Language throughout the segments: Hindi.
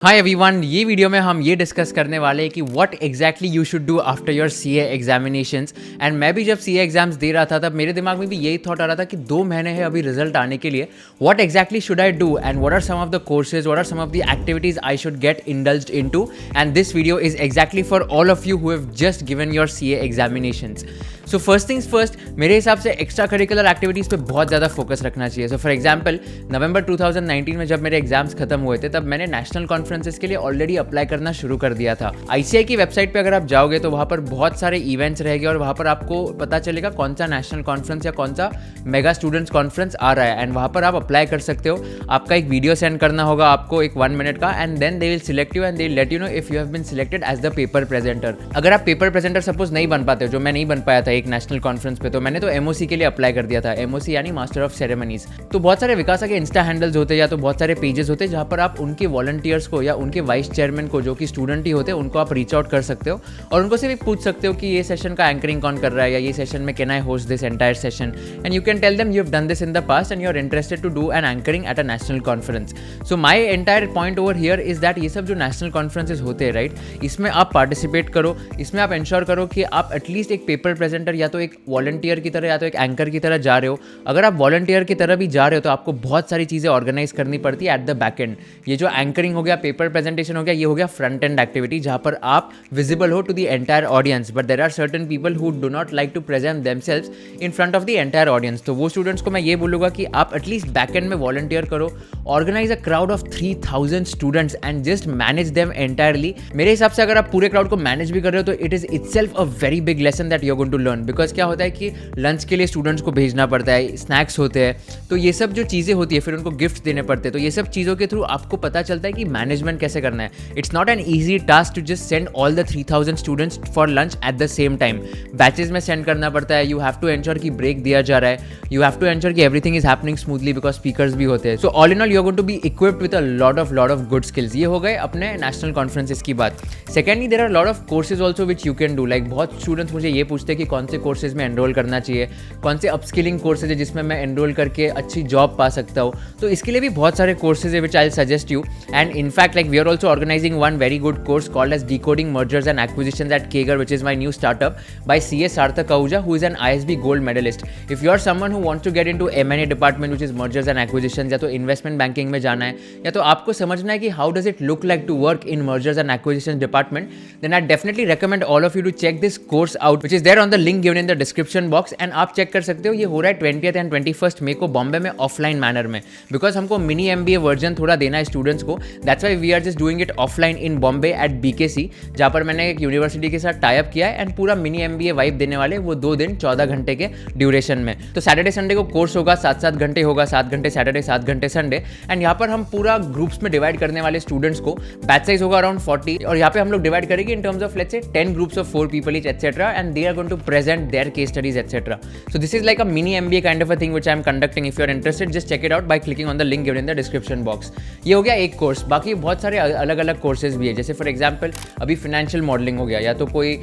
हाय एवरीवन, ये वीडियो में हम ये डिस्कस करने वाले हैं कि what exactly you should do after your CA examinations. And मैं भी जब सीए एग्जाम्स दे रहा था तब मेरे दिमाग में भी यही थॉट आ रहा था कि 2 महीने हैं अभी रिजल्ट आने के लिए। What exactly should I do and what are some of the courses, what are some of the activities I should get indulged into. And this video is exactly for all of you who have just given your CA examinations. So first things first, मेरे हिसाब से एक्स्ट्रा करिकुलर एक्टिविटीज़ पे बहुत ज़्यादा फोकस रखना चाहिए। सो फॉर एग्जाम्पल, नवंबर 2019 में जब मेरे एग्जाम्स खत्म हुए थे तब मैंने नेशनल कॉन्फ्रेंसेस के लिए ऑलरेडी अप्लाई करना शुरू कर दिया था। आईसीआई की वेबसाइट पे अगर आप जाओगे तो वहाँ पर बहुत सारे इवेंट्स रहेंगे और वहाँ पर आपको पता चलेगा कौन सा नेशनल कॉन्फ्रेंस या कौन सा मेगा स्टूडेंट्स कॉन्फ्रेंस आ रहा है। एंड वहाँ पर आप अप्लाई कर सकते हो। आपका एक वीडियो सेंड करना होगा आपको, एक 1 मिनट का, and then they will select you and they let you know if you have been selected as the paper presenter. अगर आप पेपर प्रेजेंटर सपोज नहीं बन पाते हो, जो मैं नहीं बन पाया था एक नेशनल कॉन्फ्रेंस पे, तो मैंने तो एमओसी के लिए अप्लाई कर दिया था। एमओसी यानी मास्टर ऑफ सेरेमनीज। तो बहुत सारे विकासा के इंस्टा हैंडल्स होते हैं या तो बहुत सारे पेजेस होते हैं जहाँ पर आप उनके वॉलंटियर्स को या उनके वाइस चेयरमैन को, जो कि स्टूडेंट ही होते हैं, उनको आप रीच आउट कर सकते हो और उनको सिर्फ पूछ सकते हो कि ये सेशन का एंकरिंग कौन कर रहा है या ये सेशन में can I host this entire session, and you can tell them you have done this in the past and you are interested to do an anchoring at a national conference. So my entire point over here is that ये सब जो नेशनल कॉन्फ्रेंसेज होते हैं, राइट, इसमें आप पार्टिसिपेट करो। इसमें आप इंश्योर करो कि आप एटलीस्ट एक पेपर प्रेजेंटर या तो एक वॉलंटियर की तरह या तो एक एंकर की तरह जा रहे हो। अगर आप वॉलंटियर की तरह भी जा रहे हो तो आपको बहुत सारी चीज़ें ऑर्गेनाइज करनी पड़ती है एट द बैक एंड। ये जो एंकरिंग हो गया, पेपर प्रेजेंटेशन हो गया, ये हो गया फ्रंट एंड एक्टिविटी जहाँ पर आप विजिबल हो to the entire audience. But there are certain people who do not like to present themselves in front of the entire audience. तो वो स्टूडेंट्स को मैं ये बोलूँगा कि आप एटलीस्ट बैक एंड में वॉलंटियर करो, organise a crowd of 3000 students and just manage them entirely. मेरे हिसाब से अगर आप पूरे क्राउड को मैनेज भी कर रहे हो तो it is itself a very big lesson that you are going to learn. Because क्या होता है कि लंच के लिए स्टूडेंट्स को भेजना पड़ता है, स्नैक्स होते हैं, तो ये सब जो चीज़ें होती है, फिर उनको गिफ्ट देने पड़ते हैं। तो ये सब चीज़ों के थ्रू आपको पता चलता है कि मैनेजमेंट कैसे करना है। It's not an easy task to just send all the 3000 students for lunch at the same time. Batches में सेंड करना पड़ता है। यू हैव टू एंश्योर कि ब्रेक दिया जा रहा है। यू हैव टू एंश्योर कि everything is happening smoothly because speakers भी होते हैं। So all in all you are going to be equipped with a lot of good skills. ये हो गए अपने नेशनल कॉन्फ्रेंसेस की बात। Secondly, there are lot of courses also which you can do. Like बहुत स्टूडेंट्स मुझे ये पूछते हैं कि कौन से कोर्सेज में एनरोल करना चाहिए, कौन से अपस्किलिंग कोर्सेज है जिसमें मैं एनरोल करके अच्छी जॉब पा सकता हूँ। तो इसके लिए भी बहुत सारे कोर्सेज है which I suggest you. And in fact like we are also organising one very good course called as decoding mergers and acquisitions at Kegar, which is my new startup by CA Sarthak Ahuja, who is an ISB gold medalist. If you are someone who wants to get into M&A department, which is mergers and acquisitions, या तो investment banking में जाना है या तो आपको समझना है कि how does it look like to work in mergers and acquisitions department, then I definitely recommend all of you to check this course out, which is there on the link given in the description box. And आप चेक कर सकते हो, ये हो रहा है 20th and 21st मई को बॉम्बे में ऑफलाइन मैनर में, बिकॉज हमको मिनी MBA वर्जन थोड़ा देना है स्टूडेंट्स को। That's why we are just doing it offline in Bombay at BKC, जहाँ पर मैंने एक यूनिवर्सिटी के साथ टाई अप किया है एंड पूरा मिनी MBA वाइब देने वाले वो 2 दिन 14 घंटे के ड्यूरेशन में। तो सैटरडे संडे को कोर्स होगा, 7-7 घंटे होगा, 7 घंटे सैटरडे 7 घंटे संडे। एंड यहाँ पर हम पूरा ग्रुप्स में डिवाइड करने वाले स्टूडेंट्स को। बैच साइज होगा अराउंड 40 और यहाँ पे हम लोग डिवाइड करेंगे इन terms of let's say 10 groups of 4 people each etcetera, and they are going to present their case studies etcetera. So this is like a mini MBA kind of a thing which I am conducting. If you are interested just check it out by clicking on the link given in the description box. ये हो गया एक कोर्स। बाकी बहुत सारे अलग अलग कोर्सेज भी है, जैसे फॉर एग्जाम्पल अभी फाइनेंशियल मॉडलिंग हो गया, या तो कोई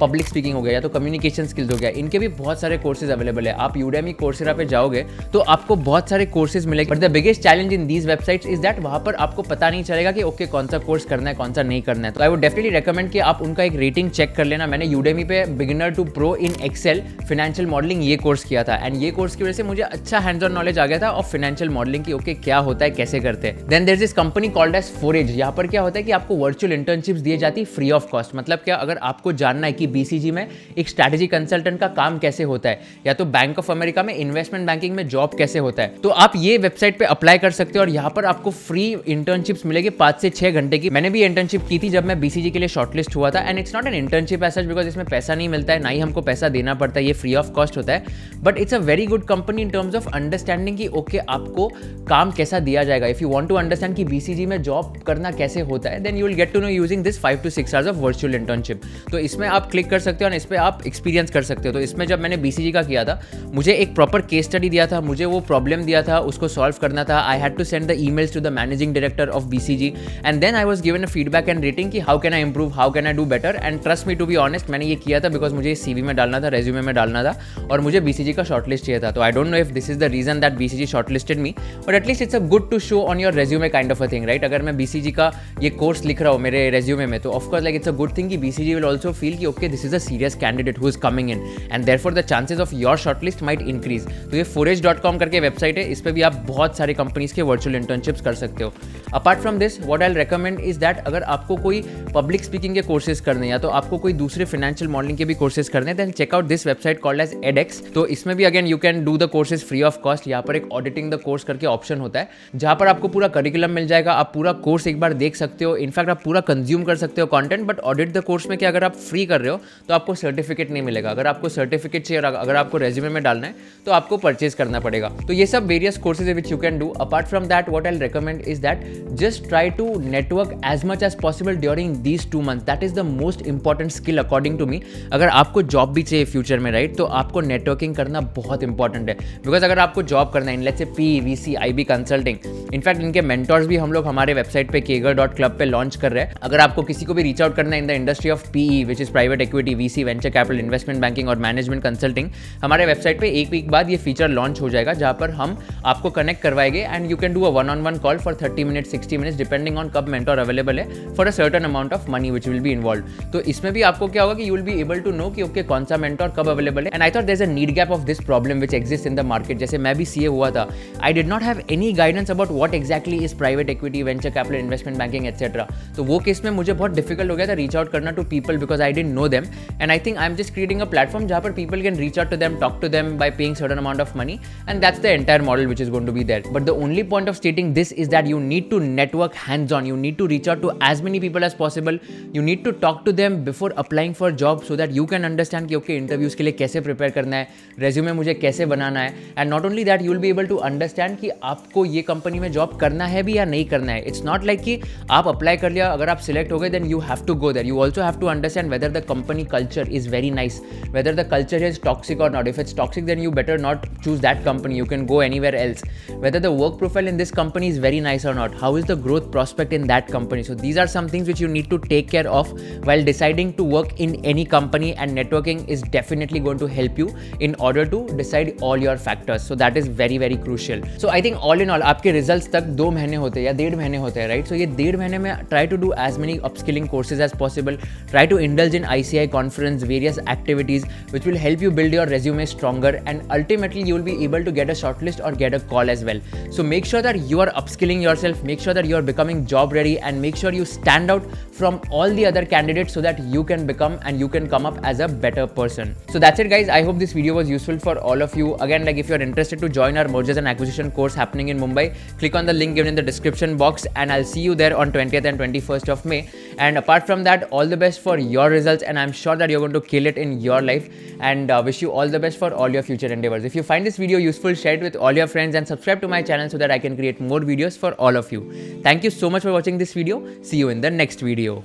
पब्लिक स्पीकिंग हो गया, या तो कम्युनिकेशन स्किल्स हो गया। इनके भी बहुत सारे कोर्सेज अवेलेबल है। आप यूडेमी कोर्सेरा पे जाओगे तो आपको बहुत सारे कोर्सेज मिलेंगे। But the biggest challenge in these websites is that वहाँ पर आपको पता नहीं चलेगा कि ओके कौन सा कोर्स करना है, कौन सा नहीं करना है। तो आई वुड डेफिनेटली रेकमेंड कि आप उनका एक रेटिंग चेक कर लेना। मैंने यूडेमी पे beginner to pro in Excel financial modelling ये कोर्स किया था, एंड ये कोर्स की वजह से मुझे अच्छा हैंड्स ऑन नॉलेज आ गया था ऑफ फाइनेंशियल मॉडलिंग की ओके क्या होता है, कैसे करते हैं। Then there is this company called as Forage. यहाँ पर क्या होता है कि आपको वर्चुअल इंटर्नशिप्स दिए जाती फ्री ऑफ कॉस्ट। मतलब क्या, अगर आपको जानना है कि BCG में एक स्ट्रैटेजी कंसल्टेंट का काम कैसे होता है, या तो बैंक ऑफ अमेरिका में इन्वेस्टमेंट बैंकिंग में जॉब कैसे होता है, तो आप ये वेबसाइट पे अप्लाई कर सकते हो और यहाँ पर आपको फ्री इंटर्नशिप्स मिलेगी 5 से 6 घंटे की। मैंने भी इंटर्नशिप की थी जब मैं BCG के लिए शॉर्टलिस्ट हुआ था। And it's not an internship as such because इसमें पैसा नहीं मिलता है, ना ही हमको पैसा देना पड़ता है, ये फ्री ऑफ कॉस्ट होता है। But it's a very good company in terms of understanding कि ओके आपको काम कैसा दिया जाएगा। If you want to understand कि BCG में जॉब करना कैसे होता है, then you will get to know using this 5 to 6 hours of virtual internship. तो इसमें आप क्लिक कर सकते हो और इस पर आप एक्सपीरियंस कर सकते हो। तो इसमें जब मैंने BCG का किया था, मुझे एक प्रॉपर केस स्टडी दिया था, मुझे वो प्रॉब्लम दिया था, उसको सॉल्व करना था। I had to send the emails to the managing director of BCG and then I was given a feedback and rating कि how can I improve, how can I do better. And trust me to be honest, मैंने ये किया था बिकॉज मुझे CV में डालना था, रेज्यूमे में डालना था, और मुझे BCG का शॉर्टलिस्ट चाहिए था. तो I don't know if this is the reason that BCG shortlisted me, but at least it's a good to show on your resume kind of a thing, right? अगर मैं BCG का ये कोर्स लिख रहा हूँ मेरे रेज्यूमे में, तो of course like it's a good thing कि BCG विल ऑल्सो फील कि okay this is a serious candidate who is coming in, and therefore the chances of your shortlist might increase. तो ये forage.com करके वेबसाइट है, इस पर भी आप बहुत सारे कंपनीज के वर्चुअल इंटर्नशिप्स कर सकते हो. Apart from this what I recommend is that अगर आपको कोई पब्लिक स्पीकिंग के कोर्सेज करने या तो आपको कोई दूसरे फाइनेंशियल मॉडलिंग के भी कोर्सेज करने हैं, then check out this website called as edX. तो इसमें भी again you can do the courses free of cost. यहाँ पर एक ऑडिटिंग द कोर्स करके ऑप्शन होता है, जहाँ पर आपको पूरा करिकुलम मिल जाएगा, आप पूरा कोर्स एक बार देख सकते हो, इनफैक्ट आप पूरा कंज्यूम कर सकते हो content. But audit the course में क्या, अगर आप फ्री कर रहे हो तो आपको सर्टिफिकेट नहीं मिलेगा. अगर आपको सर्टिफिकेट चाहिए और अगर आपको रेज्यूमे में डालना है तो आपको परचेज करना पड़ेगा. तो ये सब वेरियस कोर्सेज है which you can do. Apart from that what I recommend is that just try to network as much as possible during these 2 months. That is the most important skill according to me. अगर आपको जॉब भी चाहिए फ्यूचर में, राइट, तो आपको नेटवर्किंग करना बहुत इंपॉर्टेंट है. बिकॉज अगर आपको जॉब करना है in let's say PE, VC, IB consulting, in fact इनके मेंटर्स भी हम लोग हमारे वेबसाइट पे kager.club पे लॉन्च कर रहे हैं. अगर आपको किसी को भी रीच आउट करना है in the industry of PE which is private equity, VC, venture capital, investment banking और मैनेजमेंट कंसल्टिंग, हमारे वेबसाइट पे एक वीक बाद ये फीचर लॉन्च हो जाएगा, जहाँ पर हम आपको कनेक्ट करवाएंगे and you can do a 1-on-1 call for 30 minutes, 60 minutes depending on कब मेंटर अवेलेबल है for a certain amount of money which will be involve. तो इसमें भी आपको क्या होगा कि you will be able to know कि ओके कौन सा मेंटर कब अवेलेबल है. And I thought there is a need gap of this problem which exist in the market. जैसे मैं भी CA हुआ था, I did not have any guidance about what exactly is private equity, venture capital, investment banking etcetera. तो वो केस में मुझे बहुत डिफिकल्ट हो गया था रीच आउट करना to people because I didn't know them. And I think I am just creating a platform जहाँ पर people can reach out to them, talk to them by paying certain amount of money, and that's the entire model which is going to be there. But the only point of stating this is that you need to network hands on. You need to reach out to as many people as possible. You need to talk to them before applying for job so that you can understand कि okay interviews के लिए कैसे prepare करना है, resume मुझे कैसे बनाना है, and not only that you will be able to understand कि आपको ये कंपनी में जॉब करना है भी या नहीं करना है. It's not like कि आप अप्लाई कर लिया, अगर आप सिलेक्ट हो गए then you have to go there. You also have to understand whether the company culture is very nice, whether the culture is toxic or not. If it's toxic then you better not choose that company. You can go anywhere else. Whether the work profile in this company is very nice or not. How is the growth prospect in that company? So these are some things which you need to take care of while deciding to work in any company, and networking is definitely going to help you in order to decide all your factors. So that is very very crucial. So I think all in all आपके results तक 2 महीने होते हैं या 1.5 महीने होते हैं, right? So ये 1.5 महीने में try to do as many upskilling courses as possible. Try to indulge in ICI conference, various activities which will help you build your resume stronger, and ultimately you will be able to get a shortlist or get a call as well. So make sure that you are upskilling yourself, make sure that you are becoming job ready, and make sure you stand out from all the other candidates so that you can become and you can come up as a better person. So that's it guys. I hope this video was useful for all of you. Again, like if you are interested to join our mergers and acquisition course happening in Mumbai, click on the link given in the description box and I'll see you there on 20th and 21st of May. And apart from that, all the best for your results, and I'm sure that you're going to kill it in your life, and wish you all the best for all your future endeavors. If you find this video useful, share it with all your friends and subscribe to my channel so that I can create more videos for all of you. Thank you so much for watching this video. See you in the next video.